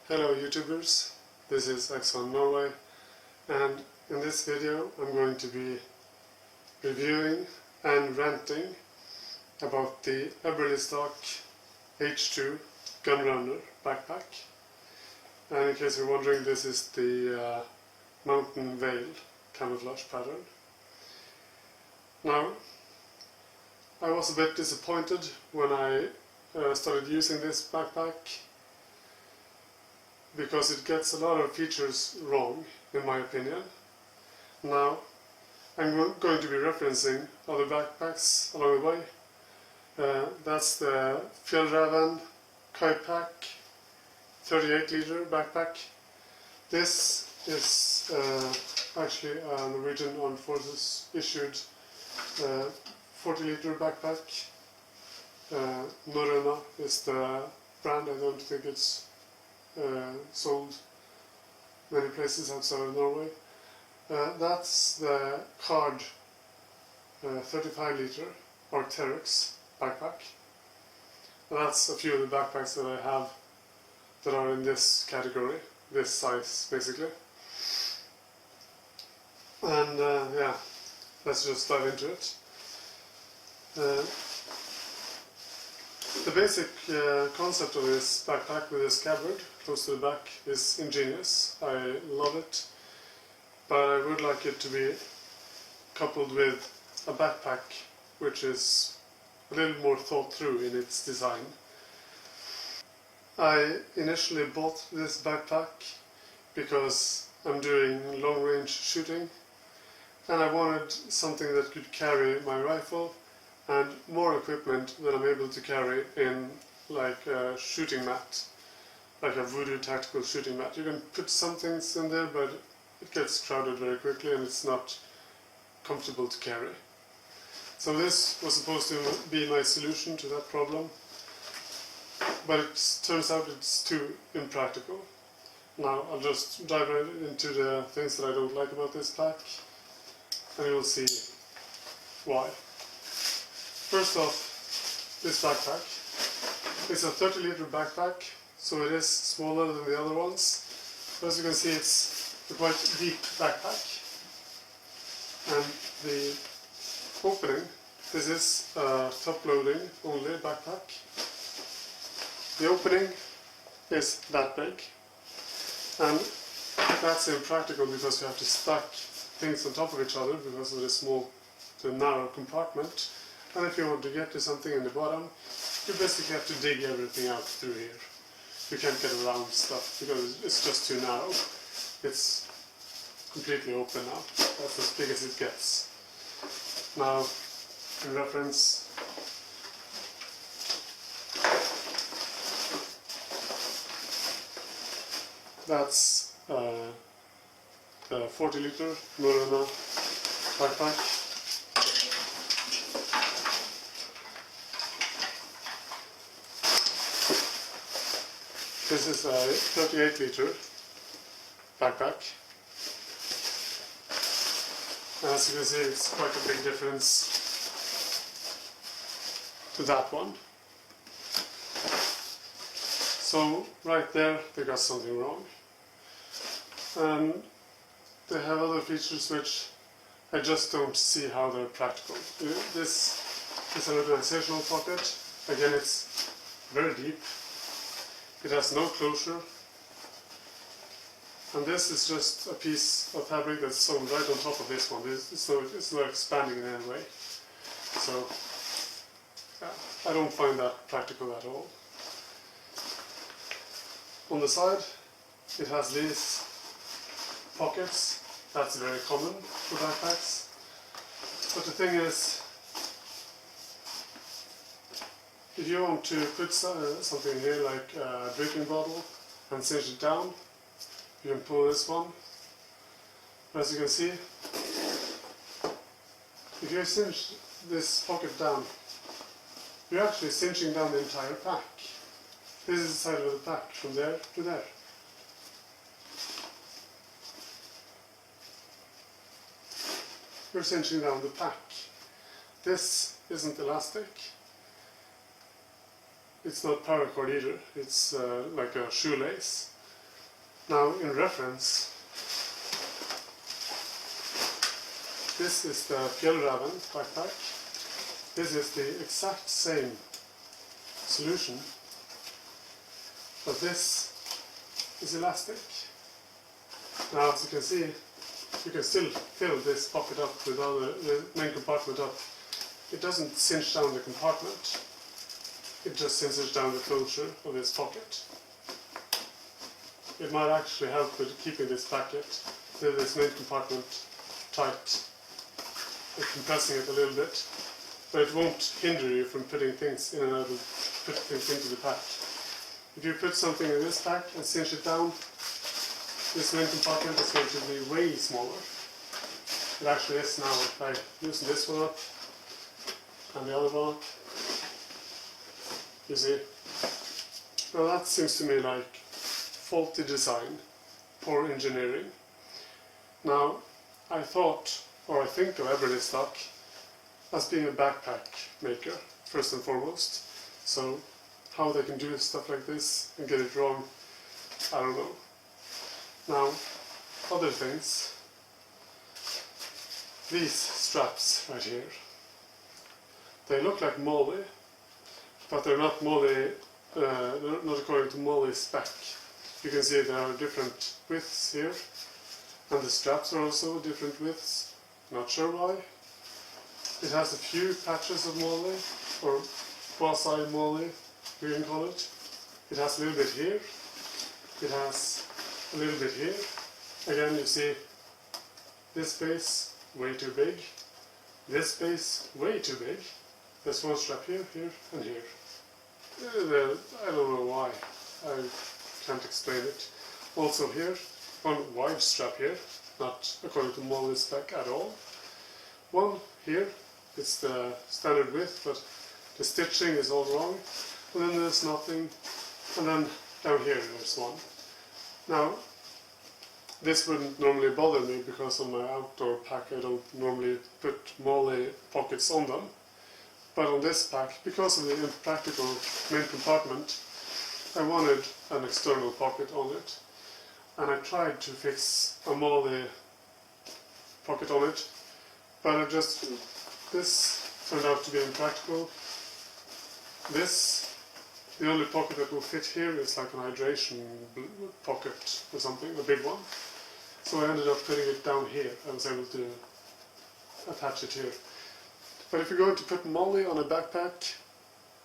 Hello YouTubers, this is X1 Norway, and in this video I'm going to be reviewing and ranting about the Eberlestock H2 Gunrunner backpack. And in case you're wondering, this is the mountain veil camouflage pattern. Now, I was a bit disappointed when I started using this backpack, because it gets a lot of features wrong, in my opinion. Now, I'm going to be referencing other backpacks along the way. That's the Fjellraven Kaipak 38 liter backpack. This is actually a Norwegian Armed Forces issued 40 liter backpack. Norrøna is the brand. I don't think it's sold many places outside of Norway. That's the Card 35 liter Arc'teryx backpack. And that's a few of the backpacks that I have that are in this category, this size basically. And yeah, let's just dive into it. The basic concept of this backpack with this scabbard close to the back is ingenious. I love it, but I would like it to be coupled with a backpack which is a little more thought through in its design. I initially bought this backpack because I'm doing long range shooting and I wanted something that could carry my rifle and more equipment than I'm able to carry in like a shooting mat, like a Voodoo tactical shooting mat. You can put some things in there, but it gets crowded very quickly and it's not comfortable to carry. So this was supposed to be my solution to that problem, but it turns out it's too impractical. Now I'll just dive right into the things that I don't like about this pack, and you'll see why. First off, this backpack is a 30 liter backpack, so it is smaller than the other ones. But as you can see, it's a quite deep backpack. And the opening, this is a top loading only backpack. The opening is that big, and that's impractical because you have to stack things on top of each other because of the narrow compartment. And if you want to get to something in the bottom, you basically have to dig everything out through here. You can't get around stuff because it's just too narrow. It's completely open now. That's as big as it gets. Now, in reference, that's the 40 liter Norrøna backpack. This is a 38 liter backpack. And as you can see, it's quite a big difference to that one. So right there, they got something wrong. And they have other features which I just don't see how they're practical. This is an organizational pocket. Again, it's very deep. It has no closure, and this is just a piece of fabric that's sewn right on top of this one. It's not expanding in any way. So yeah, I don't find that practical at all. On the side, it has these pockets. That's very common for backpacks. But the thing is, if you want to put something here like a drinking bottle and cinch it down, you can pull this one. As you can see, if you cinch this pocket down, you're actually cinching down the entire pack. This is the side of the pack from there to there. You're cinching down the pack. This isn't elastic. It's not paracord either, it's like a shoelace. Now, in reference, this is the Fjellraven backpack. This is the exact same solution, but this is elastic. Now, as you can see, you can still fill this pocket up with the main compartment up. It doesn't cinch down the compartment, it just cinches down the closure of this pocket. It might actually help with keeping this this main compartment tight and compressing it a little bit, but it won't hinder you from putting things in and out of, putting things into the pack. If you put something in this pack and cinch it down, this main compartment is going to be way smaller. It actually is now. If I loosen this one up and the other one up, you see. Well, that seems to me like faulty design, poor engineering. Now, I think of Eberlestock as being a backpack maker, first and foremost. So, how they can do stuff like this and get it wrong, I don't know. Now, other things. These straps right here. They look like Molly, but they're not Molly, not according to Molly's spec. You can see there are different widths here, and the straps are also different widths. Not sure why. It has a few patches of Molly, or quasi-Molly, you can call it. It has a little bit here. It has a little bit here. Again, you see this space way too big. This space way too big. There's one strap here, here, and here. I don't know why. I can't explain it. Also here, one wide strap here, not according to Molly's spec at all. One here, it's the standard width, but the stitching is all wrong. And then there's nothing. And then down here there's one. Now, this wouldn't normally bother me because on my outdoor pack I don't normally put Molly pockets on them. But on this pack, because of the impractical main compartment, I wanted an external pocket on it. And I tried to fix a Molly pocket on it, but this turned out to be impractical. The only pocket that will fit here is like an hydration pocket or something, a big one. So I ended up putting it down here. I was able to attach it here. But if you're going to put Molly on a backpack,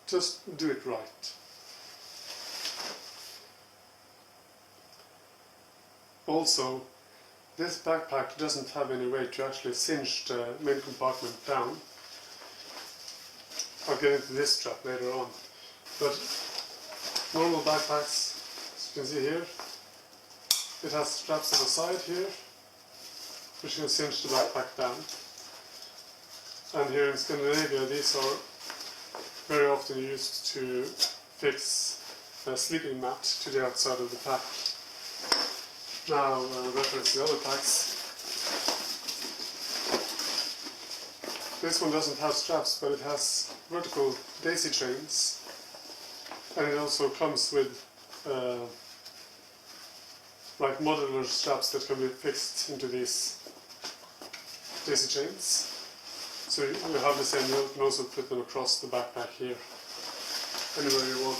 just do it right. Also, this backpack doesn't have any way to actually cinch the main compartment down. I'll get into this strap later on. But normal backpacks, as you can see here, it has straps on the side here, which can cinch the backpack down. And here in Scandinavia, these are very often used to fix a sleeping mat to the outside of the pack. Now, reference the other packs. This one doesn't have straps, but it has vertical daisy chains. And it also comes with like modular straps that can be fixed into these daisy chains. So you have the same, you can also put them across the backpack here, anywhere you want.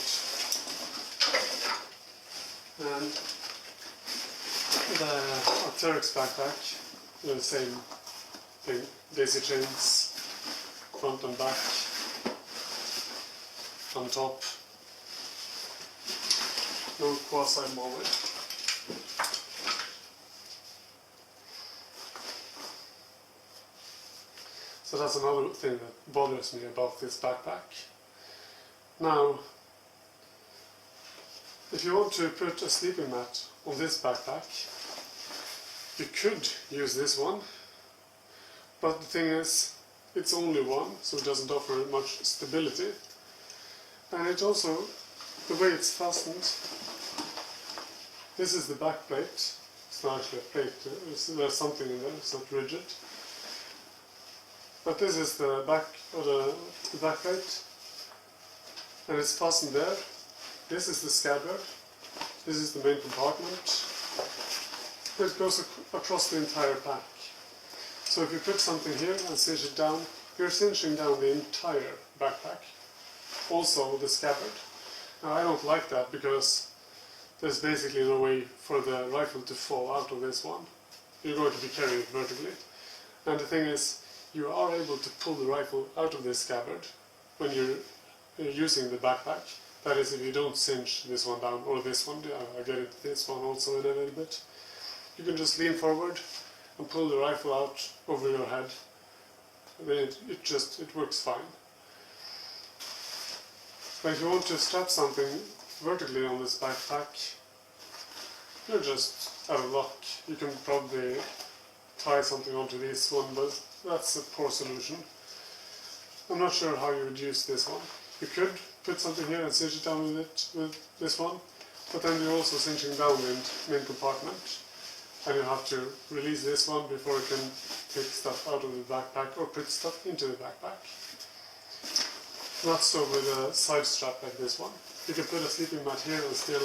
And the Arc'teryx backpack, the same thing, daisy chains, front and back, on top, no quasi-Molly. So that's another thing that bothers me about this backpack. Now, if you want to put a sleeping mat on this backpack, you could use this one, but the thing is, it's only one, so it doesn't offer much stability. And it also, the way it's fastened, this is the back plate. It's not actually a plate, there's something in there, it's not rigid. But this is the back of the back plate, and it's fastened there. This is the scabbard. This is the main compartment. It goes across the entire pack. So if you put something here and cinch it down, you're cinching down the entire backpack, also the scabbard. Now I don't like that because there's basically no way for the rifle to fall out of this one. You're going to be carrying it vertically. And the thing is, you are able to pull the rifle out of this scabbard when you're using the backpack. That is, if you don't cinch this one down, or this one. I'll get into this one also in a little bit. You can just lean forward and pull the rifle out over your head. Then it works fine. But if you want to strap something vertically on this backpack, you're just out of luck. You can probably tie something onto this one, but that's a poor solution. I'm not sure how you would use this one. You could put something here and cinch it down with this one, but then you're also cinching down the main compartment, and you have to release this one before you can take stuff out of the backpack or put stuff into the backpack. Not so with a side strap like this one. You can put a sleeping mat here and still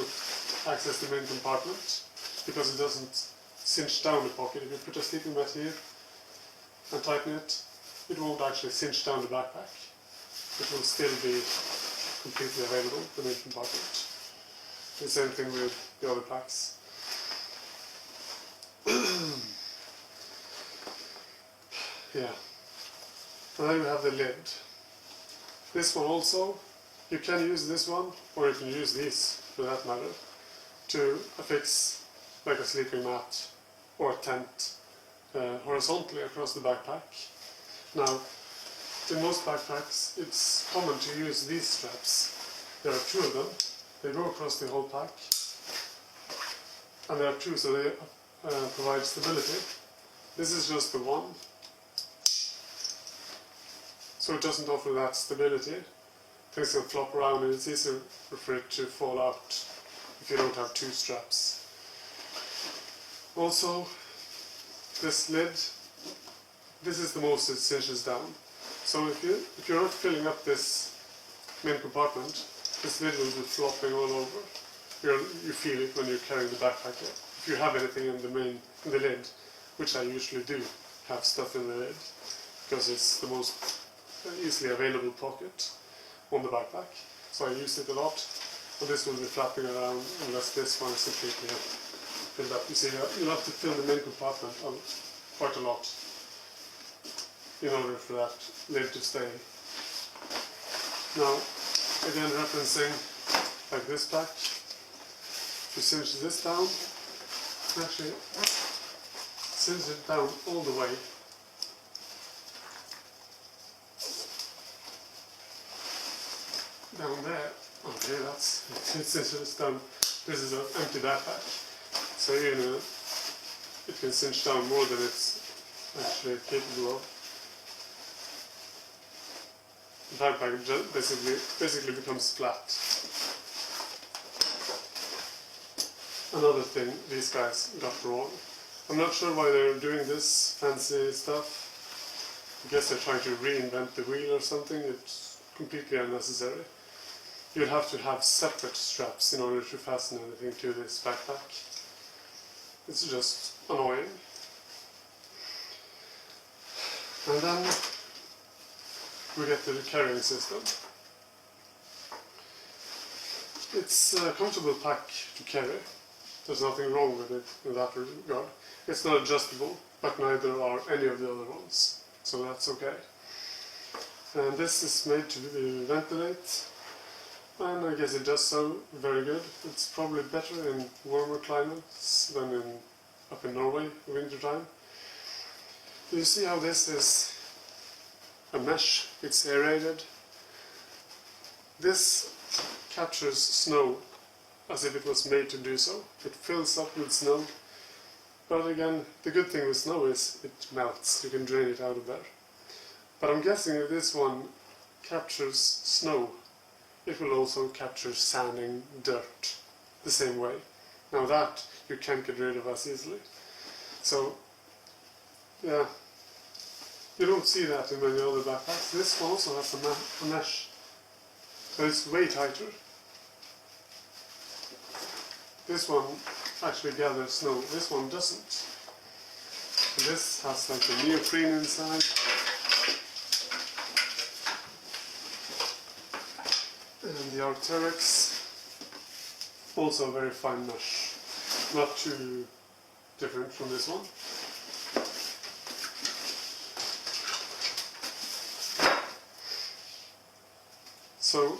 access the main compartment, because it doesn't cinch down the pocket. If you put a sleeping mat here and tighten it, it won't actually cinch down the backpack. It will still be completely available, the main compartment. The same thing with the other packs. Yeah. And then we have the lid. This one also, you can use this one, or you can use these, for that matter, to affix like a sleeping mat or a tent horizontally across the backpack. Now, in most backpacks, it's common to use these straps. There are two of them. They go across the whole pack, and there are two, so they provide stability. This is just the one, so it doesn't offer that stability. Things can flop around, and it's easier for it to fall out if you don't have two straps. Also, this lid, this is the most it cinches down. So if you're not filling up this main compartment, this lid will be flopping all over. You feel it when you're carrying the backpack. If you have anything in the lid, which I usually do have stuff in the lid, because it's the most easily available pocket on the backpack. So I use it a lot, and this will be flapping around unless this one is completely filled up. You see, you'll have to fill the main compartment quite a lot in order for that lid to stay. Now, again referencing like this pack, you cinch this down, actually cinch it down all the way. Down there, okay, that's it's down. This is an empty backpack, so it can cinch down more than it's actually capable of. The backpack basically becomes flat. Another thing these guys got wrong. I'm not sure why they're doing this fancy stuff. I guess they're trying to reinvent the wheel or something. It's completely unnecessary. You'd have to have separate straps in order to fasten anything to this backpack. It's just annoying. And then we get to the carrying system. It's a comfortable pack to carry. There's nothing wrong with it in that regard. It's not adjustable, but neither are any of the other ones, so that's okay. And this is made to ventilate, and I guess it does so very good. It's probably better in warmer climates than up in Norway in winter time. You see how this is a mesh, it's aerated. This captures snow as if it was made to do so. It fills up with snow, but again, the good thing with snow is it melts, you can drain it out of there. But I'm guessing if this one captures snow, it will also capture sand and dirt the same way. Now that you can't get rid of as easily. So, yeah, you don't see that in many other backpacks. This one also has a mesh, so it's way tighter. this one actually gathers snow, this one doesn't. So this has like a neoprene inside. And the Arc'teryx, also very fine mesh, not too different from this one. So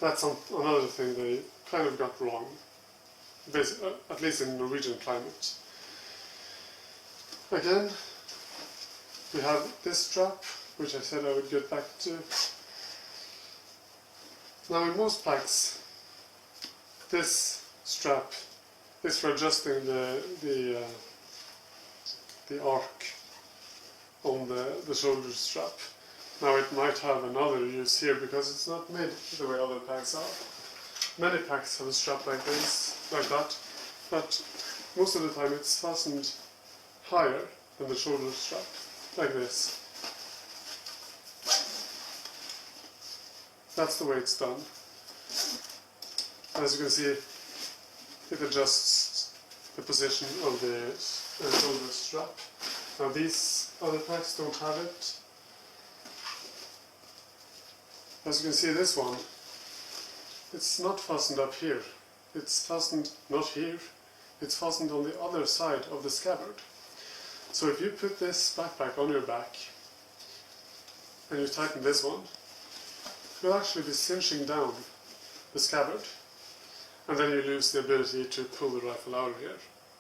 that's another thing they kind of got wrong, at least in Norwegian climate. Again, we have this strap, which I said I would get back to. Now in most packs, this strap is for adjusting the arc on the shoulder strap. Now it might have another use here because it's not made the way other packs are. Many packs have a strap like this, like that, but most of the time it's fastened higher than the shoulder strap, like this. That's the way it's done. As you can see, it adjusts the position of the shoulder strap. Now these other packs don't have it. As you can see, this one, it's not fastened up here. It's fastened not here, it's fastened on the other side of the scabbard. So if you put this backpack on your back and you tighten this one, you'll actually be cinching down the scabbard, and then you lose the ability to pull the rifle out of here,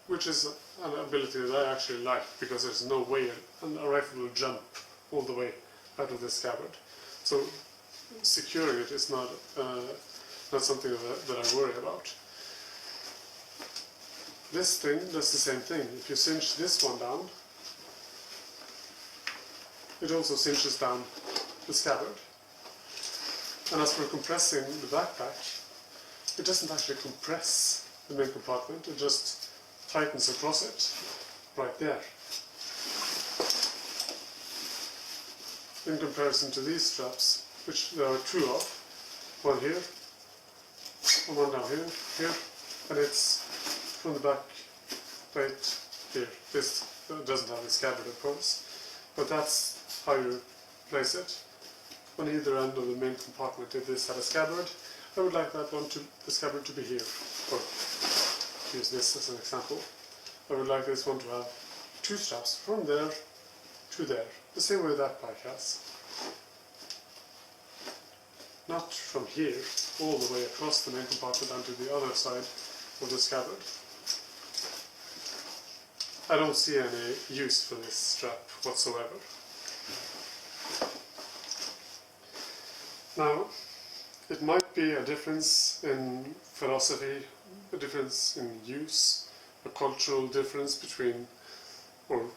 which is an ability that I actually like, because there's no way a rifle will jump all the way out of the scabbard. So securing it is not something that I worry about. This thing does the same thing. If you cinch this one down, it also cinches down the scabbard. And as for compressing the backpack, it doesn't actually compress the main compartment, it just tightens across it, right there. In comparison to these straps, which there are two of, one here, and one down here, and it's from the back plate here. This doesn't have the scabbard, of course, but that's how you place it. On either end of the main compartment, if this had a scabbard, I would like that one the scabbard to be here, or use this as an example. I would like this one to have two straps from there to there, the same way that pack has. Not from here, all the way across the main compartment and to the other side of the scabbard. I don't see any use for this strap whatsoever. Now, it might be a difference in philosophy, a difference in use, a cultural difference between, or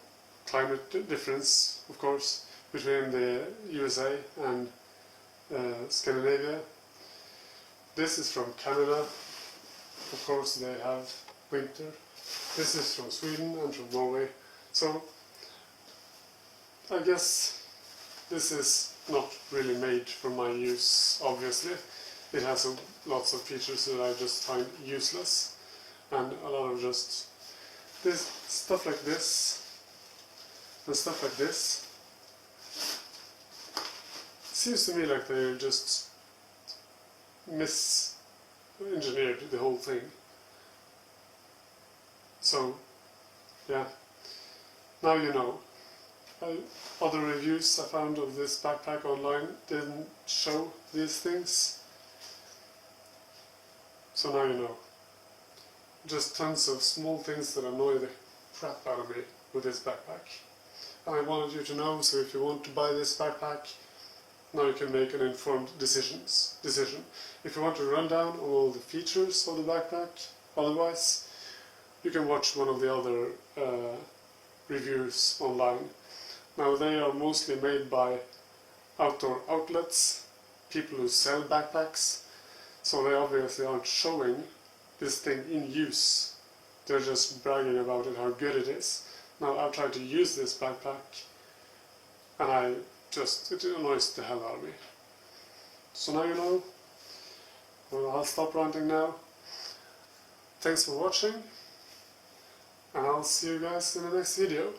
climate difference, of course, between the USA and Scandinavia. This is from Canada, of course they have winter. This is from Sweden and from Norway, so I guess this is not really made for my use, obviously. It has lots of features that I just find useless, and a lot of just this stuff like this and stuff like this. It seems to me like they just mis-engineered the whole thing. So, yeah, now you know. Other reviews I found of this backpack online didn't show these things. So now you know. Just tons of small things that annoy the crap out of me with this backpack. And I wanted you to know, so if you want to buy this backpack, now you can make an informed decision. If you want to run down on all the features of the backpack, otherwise, you can watch one of the other reviews online. Now they are mostly made by outdoor outlets, people who sell backpacks, so they obviously aren't showing this thing in use. They're just bragging about it, how good it is. Now I've tried to use this backpack and it annoys the hell out of me. So now you know. Well, I'll stop ranting now. Thanks for watching, and I'll see you guys in the next video.